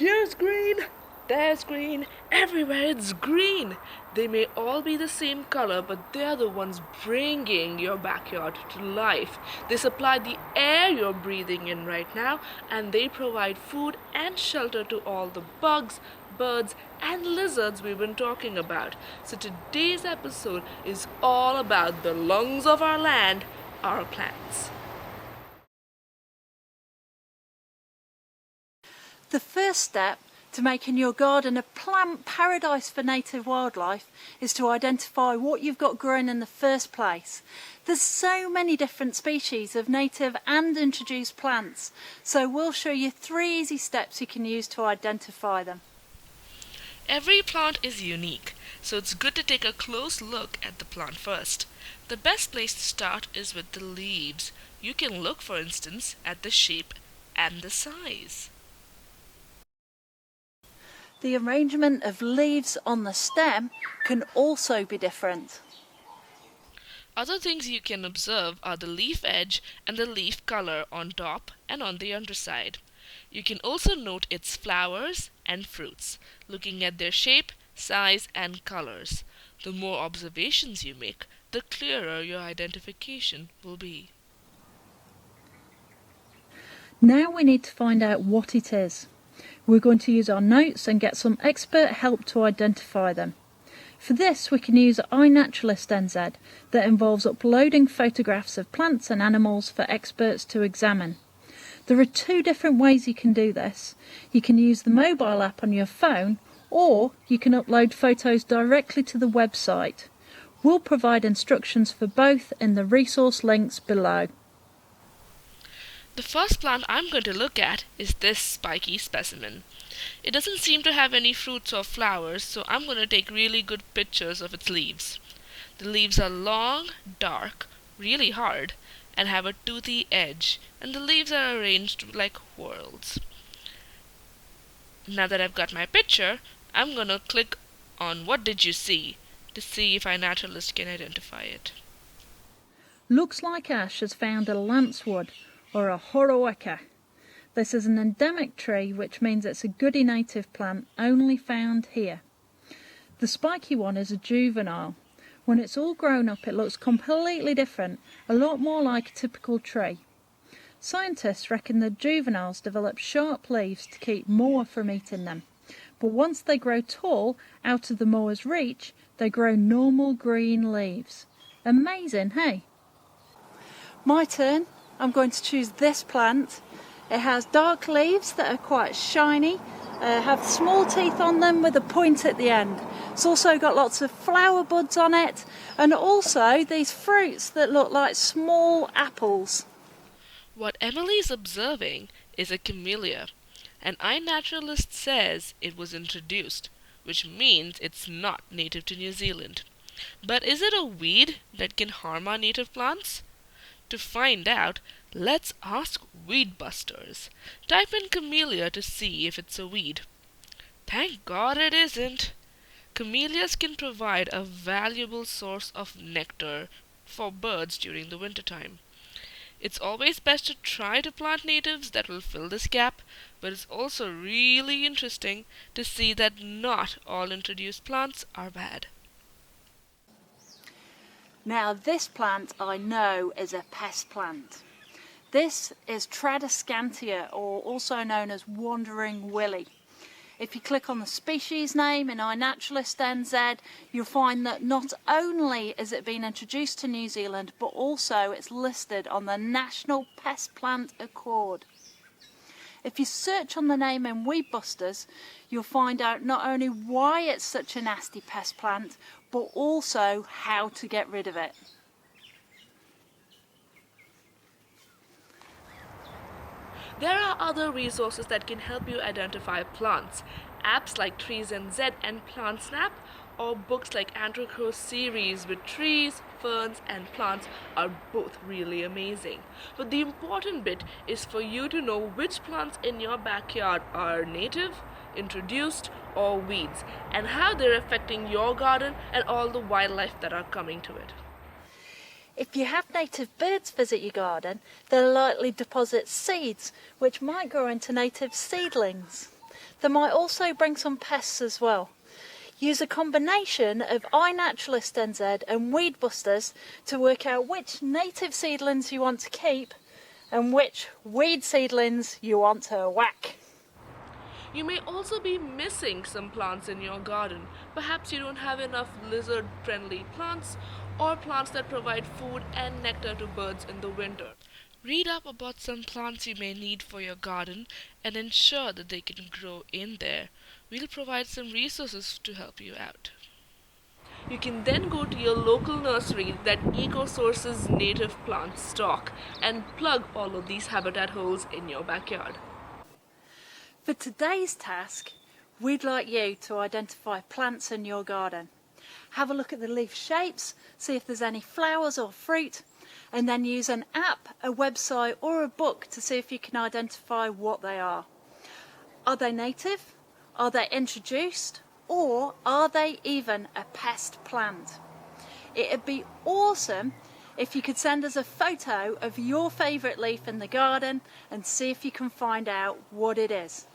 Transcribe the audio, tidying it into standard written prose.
Here's green, there's green, everywhere it's green. They may all be the same color, but they're the ones bringing your backyard to life. They supply the air you're breathing in right now, and they provide food and shelter to all the bugs, birds, and lizards we've been talking about. So today's episode is all about the lungs of our land, our plants. The first step to making your garden a plant paradise for native wildlife is to identify what you've got growing in the first place. There's so many different species of native and introduced plants, so we'll show you 3 easy steps you can use to identify them. Every plant is unique, so it's good to take a close look at the plant first. The best place to start is with the leaves. You can look, for instance, at the shape and the size. The arrangement of leaves on the stem can also be different. Other things you can observe are the leaf edge and the leaf color on top and on the underside. You can also note its flowers and fruits, looking at their shape, size, and colors. The more observations you make, the clearer your identification will be. Now we need to find out what it is. We're going to use our notes and get some expert help to identify them. For this we can use iNaturalist NZ that involves uploading photographs of plants and animals for experts to examine. There are 2 different ways you can do this. You can use the mobile app on your phone, or you can upload photos directly to the website. We'll provide instructions for both in the resource links below. The first plant I'm going to look at is this spiky specimen. It doesn't seem to have any fruits or flowers, so I'm going to take really good pictures of its leaves. The leaves are long, dark, really hard, and have a toothy edge, and the leaves are arranged like whorls. Now that I've got my picture, I'm going to click on "What did you see?" to see if iNaturalist can identify it. Looks like Ash has found a lancewood, or a Rotokare. This is an endemic tree, which means it's a goody native plant only found here. The spiky one is a juvenile. When it's all grown up it looks completely different, a lot more like a typical tree. Scientists reckon the juveniles develop sharp leaves to keep moa from eating them, but once they grow tall, out of the moa's reach, they grow normal green leaves. Amazing, hey? My turn. I'm going to choose this plant. It has dark leaves that are quite shiny, have small teeth on them with a point at the end. It's also got lots of flower buds on it, and also these fruits that look like small apples. What Emily is observing is a camellia, and iNaturalist says it was introduced, which means it's not native to New Zealand. But is it a weed that can harm our native plants? To find out, let's ask weed busters. Type in camellia to see if it's a weed. Thank God it isn't. Camellias can provide a valuable source of nectar for birds during the wintertime. It's always best to try to plant natives that will fill this gap, but it's also really interesting to see that not all introduced plants are bad. Now this plant I know is a pest plant. This is Tradescantia, or also known as Wandering Willy. If you click on the species name in iNaturalist NZ, you'll find that not only is it been introduced to New Zealand, but also it's listed on the National Pest Plant Accord. If you search on the name in Weed Busters, you'll find out not only why it's such a nasty pest plant, but also how to get rid of it. There are other resources that can help you identify plants. Apps like Trees NZ and PlantSnap, or books like Andrew Crow's series with trees, ferns, and plants are both really amazing. But the important bit is for you to know which plants in your backyard are native, introduced, or weeds, and how they're affecting your garden and all the wildlife that are coming to it. If you have native birds visit your garden, they'll likely deposit seeds, which might grow into native seedlings. They might also bring some pests as well. Use a combination of iNaturalist NZ and Weed Busters to work out which native seedlings you want to keep and which weed seedlings you want to whack. You may also be missing some plants in your garden. Perhaps you don't have enough lizard-friendly plants or plants that provide food and nectar to birds in the winter. Read up about some plants you may need for your garden and ensure that they can grow in there. We'll provide some resources to help you out. You can then go to your local nursery that eco-sources native plants stock and plug all of these habitat holes in your backyard. For today's task, we'd like you to identify plants in your garden. Have a look at the leaf shapes, see if there's any flowers or fruit, and then use an app, a website or a book to see if you can identify what they are. Are they native? Are they introduced? Or are they even a pest plant? It'd be awesome if you could send us a photo of your favourite leaf in the garden and see if you can find out what it is.